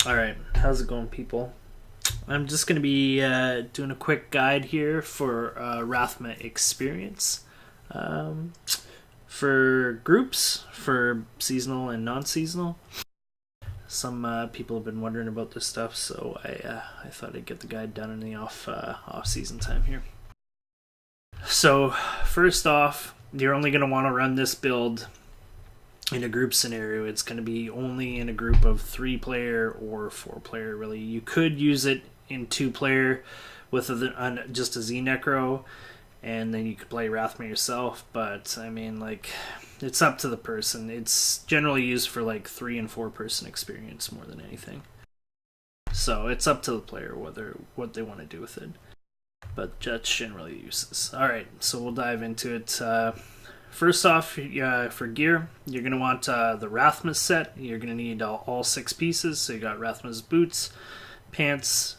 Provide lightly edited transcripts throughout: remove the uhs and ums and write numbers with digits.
Alright, how's it going, people? I'm just going to be doing a quick guide here for Rathma experience. Um, for groups, for seasonal and non seasonal. Some people have been wondering about this stuff, so I thought I'd get the guide done in the off season time here. So, first off, you're only going to want to run this build in a group scenario. It's going to be only in a group of 3-player or 4-player, really. You could use it in 2-player with just a Z necro, and then you could play Rathma yourself, but I mean, like, it's up to the person. It's generally used for like 3 and 4 person experience more than anything. So it's up to the player what they want to do with it. But that's generally uses. Alright, so we'll dive into it. First off, for gear, you're going to want the Rathma set. You're going to need all 6 pieces. So you got Rathma's boots, pants,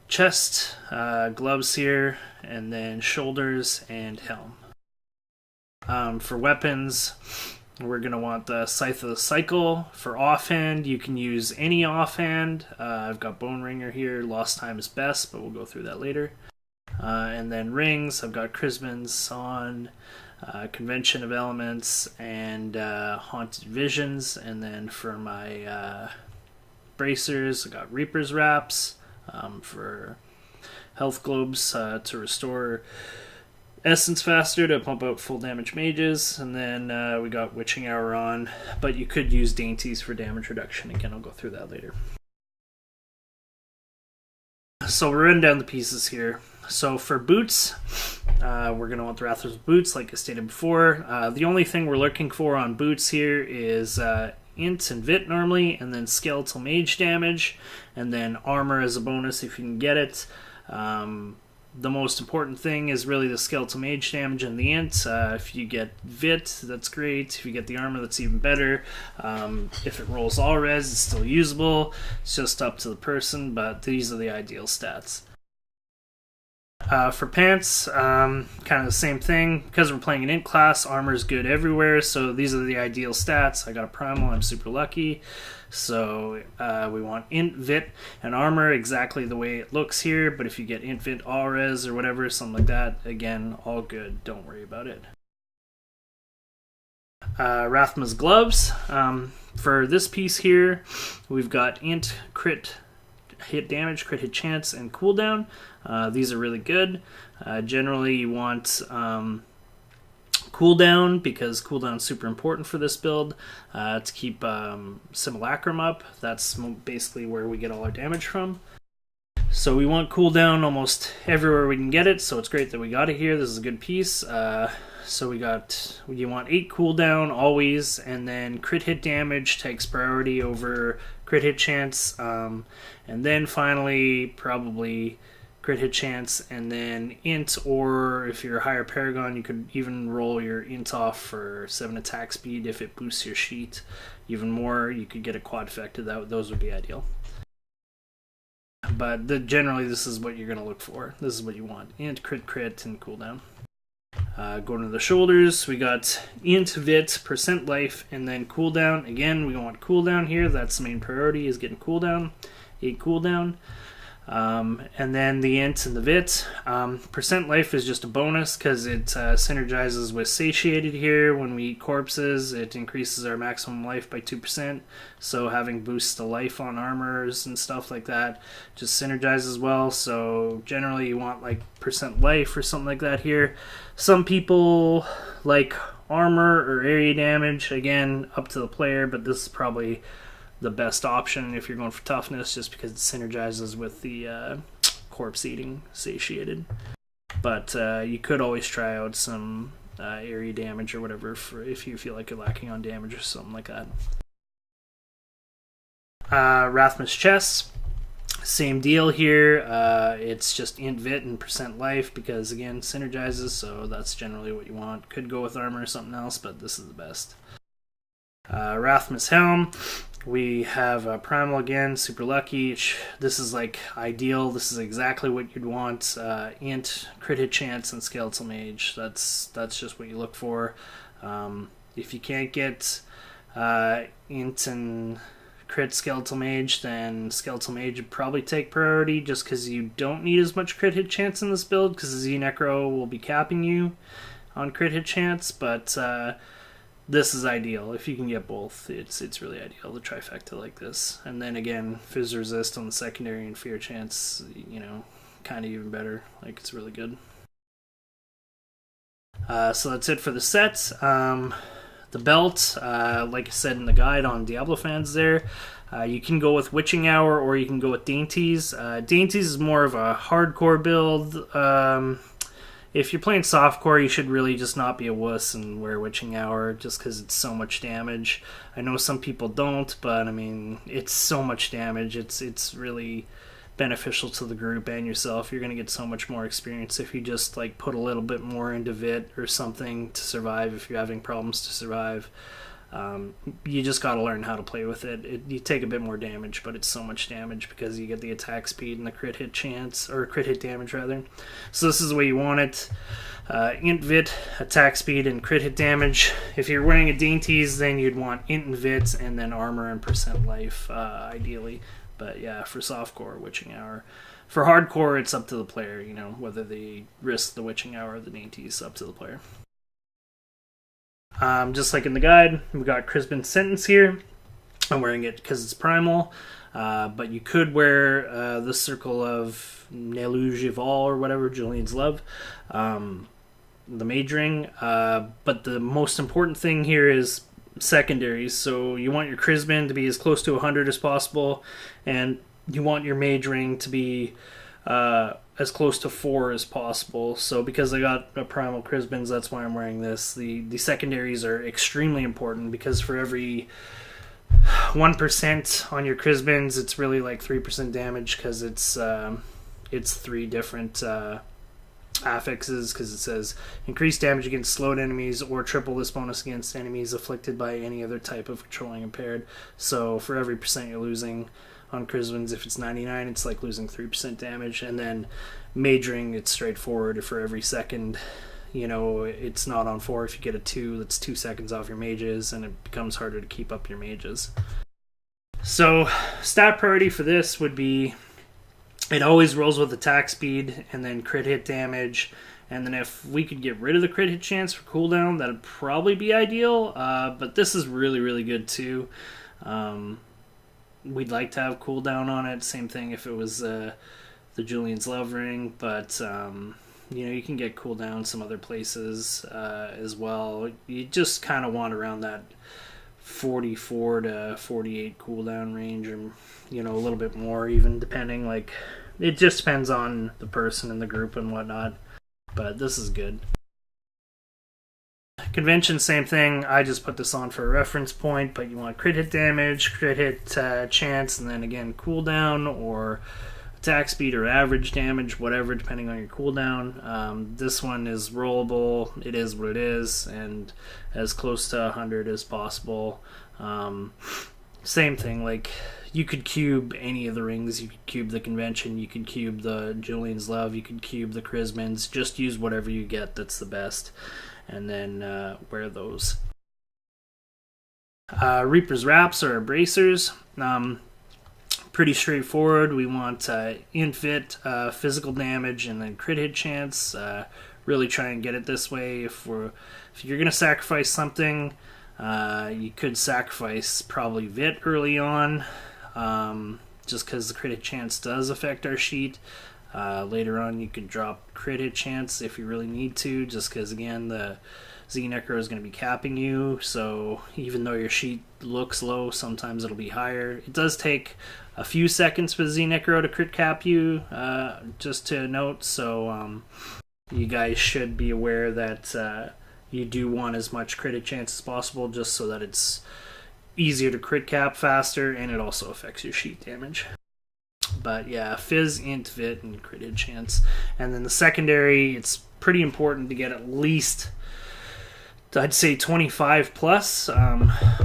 chest, gloves here, and then shoulders and helm. For weapons, we're going to want the Scythe of the Cycle. For offhand, you can use any offhand. I've got Bone Ringer here. Lost Time is best, but we'll go through that later. And then rings, I've got Chrisman's on. Convention of Elements, and Haunted Visions. And then for my bracers, I got Reaper's Wraps. For health globes to restore essence faster to pump out full damage mages. And then we got Witching Hour on, but you could use Dainties for damage reduction. Again, I'll go through that later. So we're running down the pieces here. So for boots, we're going to want the Rathma's boots, like I stated before. The only thing we're looking for on boots here is int and vit normally, and then skeletal mage damage, and then armor as a bonus if you can get it. The most important thing is really the skeletal mage damage and the int. If you get vit, that's great. If you get the armor, that's even better. If it rolls all res, it's still usable. It's just up to the person, but these are the ideal stats. For pants, kind of the same thing. Because we're playing an int class, armor is good everywhere, so these are the ideal stats. I got a primal, I'm super lucky. So we want int, vit, and armor exactly the way it looks here, but if you get int, vit, all res, or whatever, something like that, again, all good, don't worry about it. Rathma's gloves. For this piece here, we've got int, crit, hit damage, crit hit chance, and cooldown. These are really good. Generally, you want cooldown, because cooldown is super important for this build to keep Simulacrum up. That's basically where we get all our damage from. So we want cooldown almost everywhere we can get it, so it's great that we got it here. This is a good piece. So you want 8 cooldown always, and then crit hit damage takes priority over crit hit chance, and then finally probably crit hit chance, and then int, or if you're a higher paragon, you could even roll your int off for 7 attack speed if it boosts your sheet even more. You could get a quad effect of that. Those would be ideal. But generally, this is what you're going to look for. This is what you want. Int, crit, and cooldown. Going to the shoulders, we got int, vit, percent life, and then cooldown. Again, we want cooldown here. That's the main priority, is getting cooldown. 8 cooldown. And then the int and the vit. Percent life is just a bonus because it synergizes with satiated here. When we eat corpses, it increases our maximum life by 2%. So having boosts to life on armors and stuff like that just synergizes well. So generally you want like percent life or something like that here. Some people like armor or area damage. Again, up to the player, but this is probably the best option if you're going for toughness, just because it synergizes with the corpse eating satiated. But you could always try out some area damage or whatever for if you feel like you're lacking on damage or something like that. Rathma's chest, same deal here. It's just int, vit, and percent life because again synergizes, so that's generally what you want. Could go with armor or something else, but this is the best. Rathma's helm. We have Primal again, super lucky. This is like ideal. This is exactly what you'd want. Int, crit hit chance, and skeletal mage. That's just what you look for. If you can't get int and crit Skeletal Mage, then Skeletal Mage would probably take priority just because you don't need as much crit hit chance in this build because the Necro will be capping you on crit hit chance, but this is ideal. If you can get both, it's really ideal, the trifecta like this. And then again, Fizz Resist on the secondary and Fear Chance, you know, kind of even better. Like, it's really good. So that's it for the set. The belt, like I said in the guide on Diablo fans there, you can go with Witching Hour or you can go with Dainties. Dainties is more of a hardcore build. If you're playing softcore, you should really just not be a wuss and wear Witching Hour just because it's so much damage. I know some people don't, but I mean, it's so much damage. It's really beneficial to the group and yourself. You're going to get so much more experience if you just like put a little bit more into Vit or something to survive if you're having problems to survive. You just got to learn how to play with it. You take a bit more damage, but it's so much damage because you get the attack speed and the crit hit chance, or crit hit damage rather. So this is the way you want it. Int Vit, attack speed, and crit hit damage. If you're wearing a Dainties, then you'd want Int and Vit, and then armor and percent life, ideally. But yeah, for softcore, Witching Hour. For hardcore, it's up to the player, you know, whether they risk the Witching Hour or the Dainties, up to the player. Just like in the guide, we got Crispin's Sentence here. I'm wearing it because it's primal, but you could wear the Circle of Nelujival or whatever, Julian's Love, the Mage Ring, but the most important thing here is secondaries. So you want your Crispin to be as close to 100 as possible, and you want your Mage Ring to be as close to 4 as possible. So because I got a primal Crispins, that's why I'm wearing this. The secondaries are extremely important because for every 1% on your Crispins, it's really like 3% damage because it's 3 different affixes, because it says increase damage against slowed enemies or triple this bonus against enemies afflicted by any other type of controlling impaired. So for every percent you're losing on Crispins, if it's 99, it's like losing 3% damage. And then Mage Ring, it's straightforward. For every second, you know, it's not on 4. If you get a 2, that's 2 seconds off your mages, and it becomes harder to keep up your mages. So stat priority for this would be, it always rolls with attack speed and then crit hit damage. And then if we could get rid of the crit hit chance for cooldown, that'd probably be ideal. But this is really, really good too. We'd like to have cooldown on it. Same thing if it was the Julian's Love Ring. But, you know, you can get cooldown some other places as well. You just kind of want around that 44 to 48 cooldown range, or, you know, a little bit more even, depending. Like, it just depends on the person in the group and whatnot. But this is good. Convention, same thing. I just put this on for a reference point, but you want crit hit damage, crit hit chance, and then again cooldown, or attack speed or average damage, whatever, depending on your cooldown. This one is rollable. It is what it is, and as close to 100 as possible. Same thing, like, you could cube any of the rings. You could cube the Convention, you could cube the Julian's Love, you could cube the Crispins. Just use whatever you get that's the best, and then wear those. Reaper's Wraps or Bracers. Pretty straightforward. We want int Vit, physical damage, and then crit hit chance. Really try and get it this way. If you're going to sacrifice something, you could sacrifice probably Vit early on, just because the crit hit chance does affect our sheet. Later on you could drop crit hit chance if you really need to, just because again the Z Necro is going to be capping you, so even though your sheet looks low, sometimes it'll be higher. It does take a few seconds for the Z Necro to crit cap you, just to note, so you guys should be aware that you do want as much crit hit chance as possible, just so that it's easier to crit cap faster, and it also affects your sheet damage. But yeah, Fizz, Int, Vit, and crit hit chance. And then the secondary, it's pretty important to get at least, I'd say 25 plus.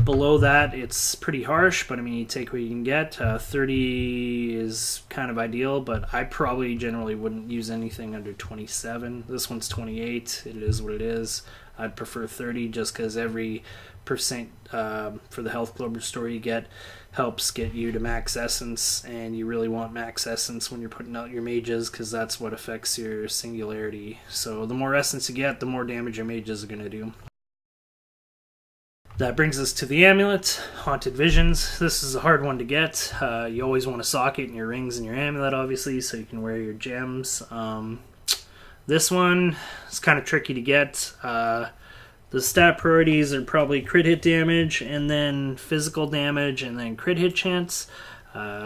Below that, it's pretty harsh, but I mean, you take what you can get. 30 is kind of ideal, but I probably generally wouldn't use anything under 27. This one's 28. It is what it is. I'd prefer 30 just because every percent for the health globe restore you get helps get you to max essence, and you really want max essence when you're putting out your mages because that's what affects your singularity. So the more essence you get, the more damage your mages are going to do. That brings us to the amulet, Haunted Visions. This is a hard one to get. You always want a socket in your rings and your amulet, obviously, so you can wear your gems. This one is kind of tricky to get. The stat priorities are probably crit hit damage, and then physical damage, and then crit hit chance.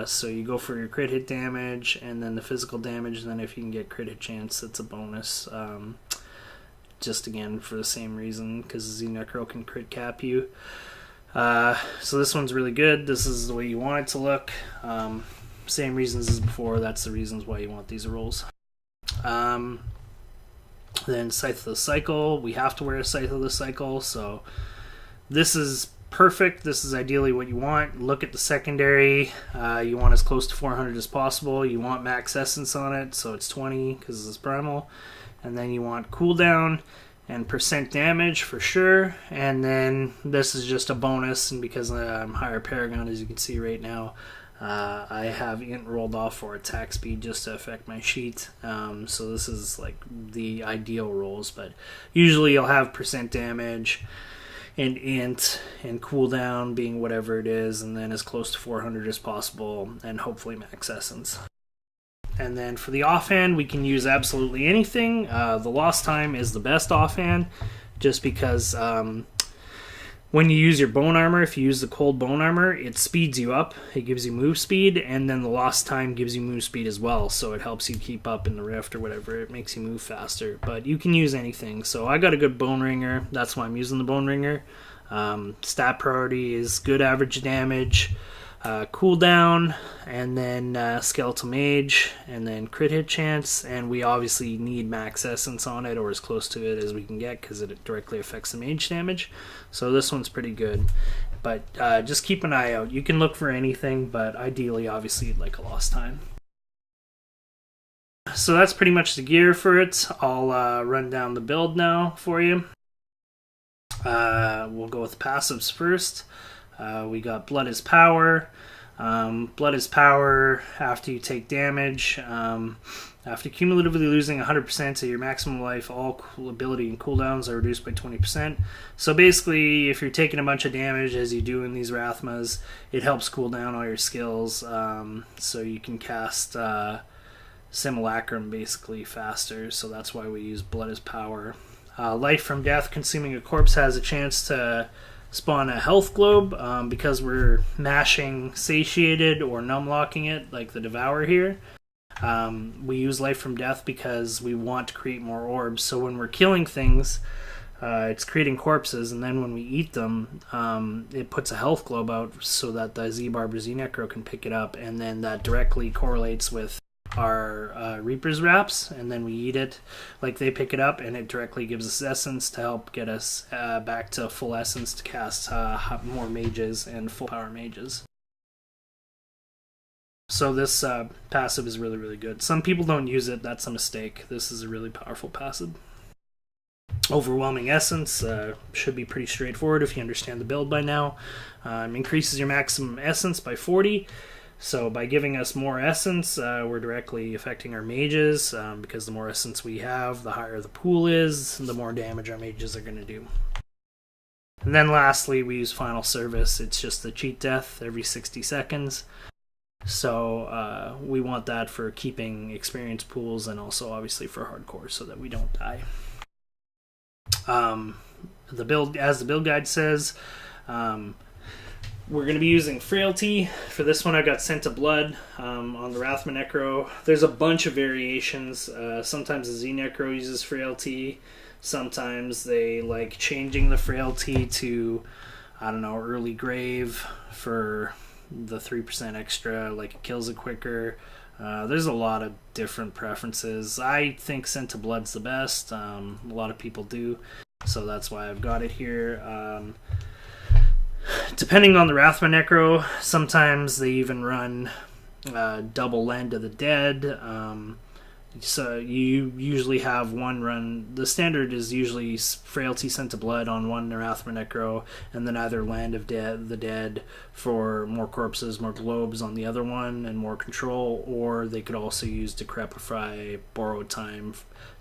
So you go for your crit hit damage, and then the physical damage, and then if you can get crit hit chance, it's a bonus. Just again, for the same reason, because the necro can crit cap you. So this one's really good. This is the way you want it to look. Same reasons as before, that's the reasons why you want these rolls. Then Scythe of the Cycle, we have to wear a Scythe of the Cycle, so this is perfect. This is ideally what you want. Look at the secondary. You want as close to 400 as possible. You want max essence on it, so it's 20 because it's primal. And then you want cooldown and percent damage for sure. And then this is just a bonus, and because I'm higher Paragon, as you can see right now, I have int rolled off for attack speed just to affect my sheet. So this is like the ideal rolls, but usually you'll have percent damage and int and cooldown being whatever it is, and then as close to 400 as possible, and hopefully max essence. And then for the offhand, we can use absolutely anything. The lost time is the best offhand, just because when you use your bone armor, if you use the cold bone armor, it speeds you up. It gives you move speed, and then the lost time gives you move speed as well. So it helps you keep up in the rift or whatever. It makes you move faster. But you can use anything. So I got a good bone ringer. That's why I'm using the bone ringer. Stat priority is good average damage, cooldown, and then skeletal mage, and then crit hit chance. And we obviously need max essence on it, or as close to it as we can get, because it directly affects the mage damage. So this one's pretty good, but just keep an eye out. You can look for anything, but ideally, obviously, you'd like a lost time. So that's pretty much the gear for it. I'll run down the build now for you. We'll go with passives first. We got Blood is Power. Blood is Power after you take damage. After cumulatively losing 100% of your maximum life, all ability and cooldowns are reduced by 20%. So basically, if you're taking a bunch of damage, as you do in these Rathmas, it helps cool down all your skills. So you can cast Simulacrum basically faster. So that's why we use Blood is Power. Life from Death, consuming a corpse has a chance to spawn a health globe because we're mashing Satiated or numlocking it like the Devour here. We use Life from Death because we want to create more orbs. So when we're killing things, it's creating corpses, and then when we eat them, it puts a health globe out so that the Z-Barb or Z-Necro can pick it up, and then that directly correlates with our Reaper's Wraps, and then we eat it, like they pick it up, and it directly gives us essence to help get us back to full essence to cast more mages and full power mages. So this passive is really, really good. Some people don't use it. That's a mistake. This is a really powerful passive. Overwhelming Essence should be pretty straightforward if you understand the build by now. Increases your maximum essence by 40. So by giving us more essence, we're directly affecting our mages, because the more essence we have, the higher the pool is, the more damage our mages are going to do. And then lastly, we use Final Service. It's just the cheat death every 60 seconds. So we want that for keeping experience pools, and also obviously for hardcore so that we don't die. The build, as the build guide says, we're going to be using Frailty. For this one, I got Scent of Blood on the Rathma Necro. There's a bunch of variations. Sometimes the Z-Necro uses Frailty. Sometimes they like changing the Frailty to, I don't know, Early Grave for the 3% extra, like it kills it quicker. There's a lot of different preferences. I think Scent of Blood's the best. A lot of people do, so that's why I've got it here. Depending on the Rathma Necro, sometimes they even run double Land of the Dead. So you usually have one run. The standard is usually Frailty Sent to Blood on one Rathma necro, and then either Land of the Dead for more corpses, more globes on the other one, and more control. Or they could also use Decrepify, Borrowed Time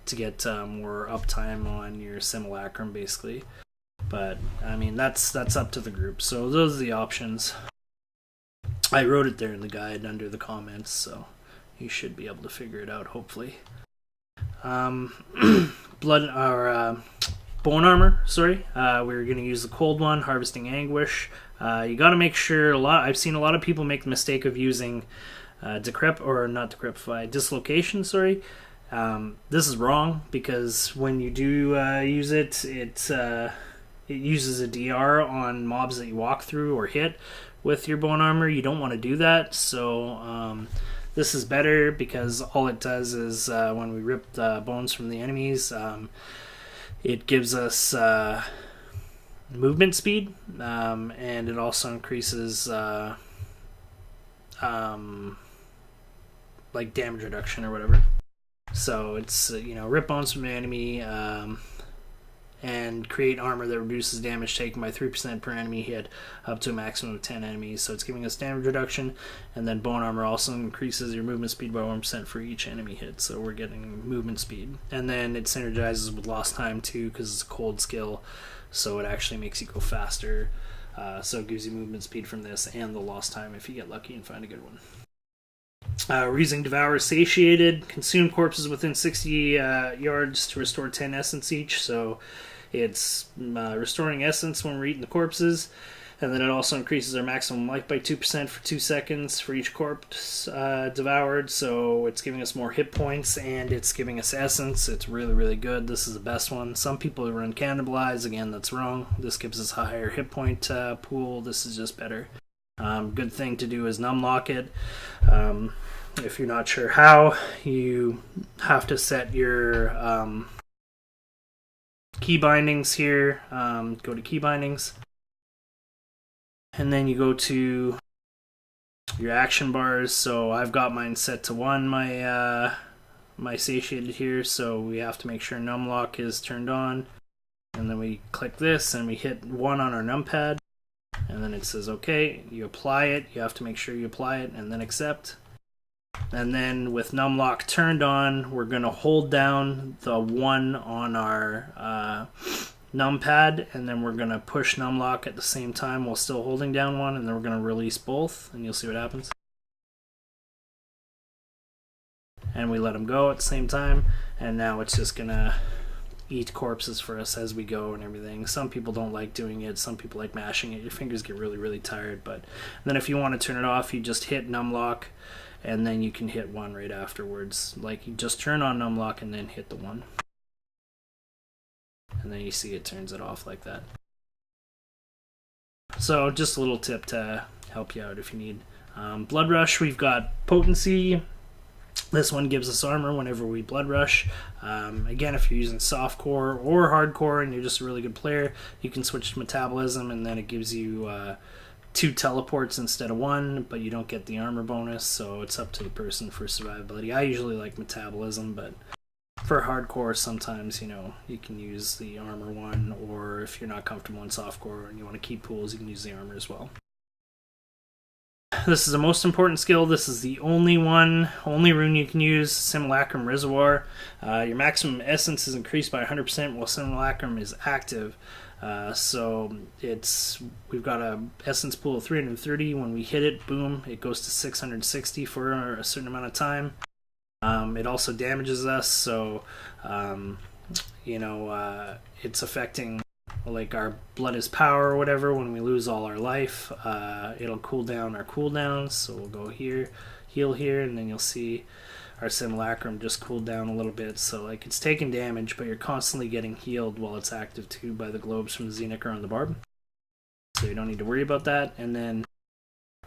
to get more uptime on your Simulacrum, basically. But I mean, that's up to the group. So those are the options. I wrote it there in the guide under the comments, so you should be able to figure it out, hopefully. Blood or bone armor. Sorry, we're going to use the cold one, Harvesting Anguish. You got to make sure. I've seen a lot of people make the mistake of using dislocation. Sorry, this is wrong because when you do use it, it uses a DR on mobs that you walk through or hit with your bone armor. You don't want to do that. So this is better because all it does is when we rip the bones from the enemies, it gives us movement speed, and it also increases like damage reduction or whatever. So it's rip bones from the enemy, and create armor that reduces damage taken by 3% per enemy hit up to a maximum of 10 enemies. So it's giving us damage reduction, and then bone armor also increases your movement speed by 1% for each enemy hit. So we're getting movement speed. And then it synergizes with lost time too because it's a cold skill, so it actually makes you go faster. So it gives you movement speed from this and the lost time if you get lucky and find a good one. We're using Devour Satiated. Consume corpses within 60 yards to restore 10 essence each. So it's restoring essence when we're eating the corpses. And then it also increases our maximum life by 2% for 2 seconds for each corpse devoured. So it's giving us more hit points and it's giving us essence. It's really, really good. This is the best one. Some people run Cannibalize. Again, that's wrong. This gives us a higher hit point pool. This is just better. Good thing to do is numlock it. If you're not sure how, you have to set your key bindings here. Go to key bindings, and then you go to your action bars. So I've got mine set to 1, my satiated here, so we have to make sure numlock is turned on, and then we click this and we hit 1 on our numpad, and then it says okay, you apply it. You have to make sure you apply it and then accept. And then with numlock turned on, we're going to hold down the 1 on our numpad, and then we're going to push numlock at the same time while still holding down 1, and then we're going to release both, and you'll see what happens. And we let them go at the same time, and now it's just going to eat corpses for us as we go and everything. Some people don't like doing it. Some people like mashing it. Your fingers get really, really tired. But then if you want to turn it off, you just hit numlock, and then you can hit 1 right afterwards. Like, you just turn on numlock and then hit the 1. And then you see it turns it off like that. So just a little tip to help you out if you need. Blood Rush, we've got Potency. This one gives us armor whenever we Blood Rush. Again, if you're using softcore or hardcore and you're just a really good player, you can switch to Metabolism, and then it gives you 2 teleports instead of 1, but you don't get the armor bonus, so it's up to the person for survivability. I usually like Metabolism, but for hardcore, sometimes, you can use the armor one, or if you're not comfortable in softcore and you want to keep pools, you can use the armor as well. This is the most important skill. This is the only rune you can use, Simulacrum Reservoir. Your maximum essence is increased by 100% while Simulacrum is active. So we've got a essence pool of 330. When we hit it, boom, it goes to 660 for a certain amount of time. It also damages us, so it's affecting like our blood is power or whatever. When we lose all our life, it'll cool down our cooldowns. So we'll go here, heal here, and then you'll see our Simulacrum just cooled down a little bit. So like, it's taking damage, but you're constantly getting healed while it's active too by the globes from the Zenecro and the Barb. So you don't need to worry about that. And then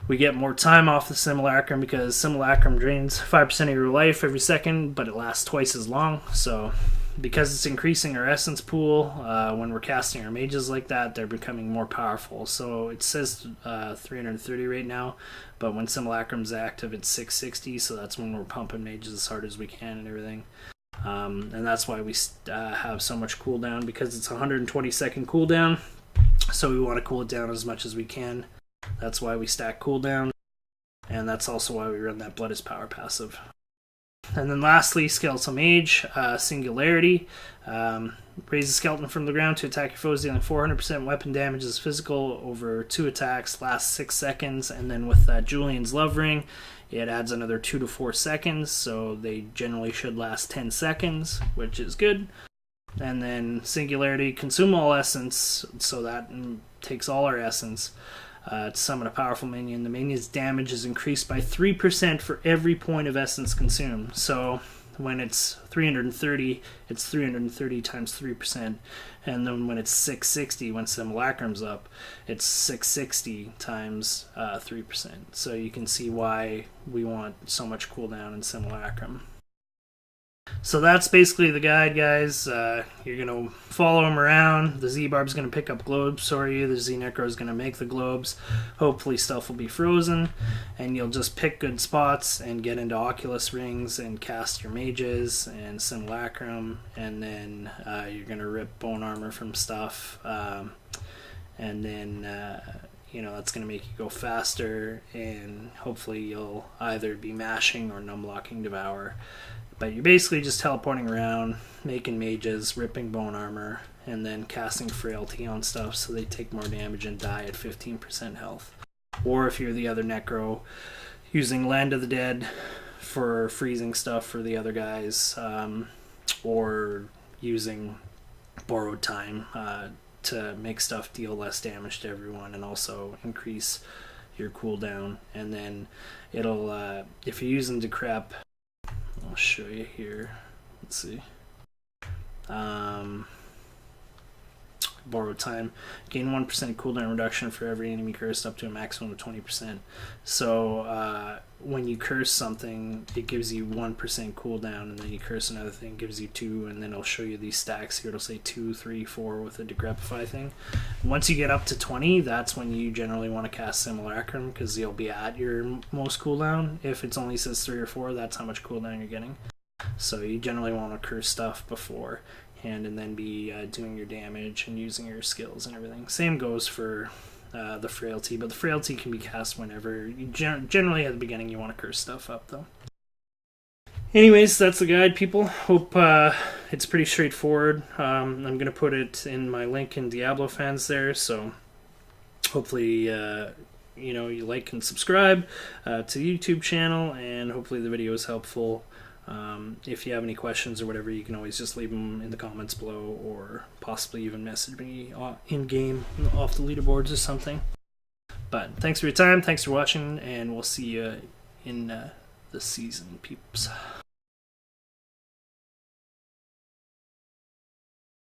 we get more time off the Simulacrum because Simulacrum drains 5% of your life every second, but it lasts twice as long. So because it's increasing our essence pool, when we're casting our mages like that, they're becoming more powerful. So it says 330 right now, but when Simulacrum's active, it's 660, so that's when we're pumping mages as hard as we can and everything. And that's why we have so much cooldown, because it's 120 second cooldown, so we want to cool it down as much as we can. That's why we stack cooldown, and that's also why we run that Blood is Power passive. And then lastly, Skeletal Mage, Singularity. Raise a skeleton from the ground to attack your foes, dealing 400% weapon damage as physical over 2 attacks, lasts 6 seconds, and then with Julian's Love Ring, it adds another 2 to 4 seconds, so they generally should last 10 seconds, which is good. And then Singularity, consume all essence, so that takes all our essence. To summon a powerful minion, the minion's damage is increased by 3% for every point of essence consumed. So when it's 330, it's 330 times 3%. And then when it's 660, when Simulacrum's up, it's 660 times 3%. So you can see why we want so much cooldown in Simulacrum. So that's basically the guide, guys. You're going to follow him around. The Z-Barb's going to pick up globes for you. The Z-Necro is going to make the globes. Hopefully stuff will be frozen. And you'll just pick good spots and get into Oculus rings and cast your mages and Simulacrum. And then you're going to rip bone armor from stuff. And then that's going to make you go faster. And hopefully you'll either be mashing or numblocking Devour. But you're basically just teleporting around, making mages, ripping bone armor, and then casting frailty on stuff so they take more damage and die at 15% health. Or if you're the other necro, using Land of the Dead for freezing stuff for the other guys, or using Borrowed Time to make stuff deal less damage to everyone and also increase your cooldown. And then it'll, if you're using Decrep, I'll show you here. Let's see. Borrowed Time. Gain 1% cooldown reduction for every enemy cursed up to a maximum of 20%. So when you curse something, it gives you 1% cooldown, and then you curse another thing, it gives you 2, and then it'll show you these stacks here. It'll say 2, 3, 4 with the Decrepify thing. Once you get up to 20, that's when you generally want to cast Simulacrum, because you'll be at your most cooldown. If it only says 3 or 4, that's how much cooldown you're getting. So you generally want to curse stuff before and then be doing your damage and using your skills and everything. Same goes for the frailty, but the frailty can be cast whenever. Generally at the beginning you want to curse stuff up though. Anyways, that's the guide, people. Hope it's pretty straightforward. I'm going to put it in my link in Diablo fans there, so hopefully you like and subscribe to the YouTube channel, and hopefully the video is helpful. If you have any questions or whatever, you can always just leave them in the comments below, or possibly even message me in-game off the leaderboards or something. But thanks for your time, thanks for watching, and we'll see you in the season, peeps.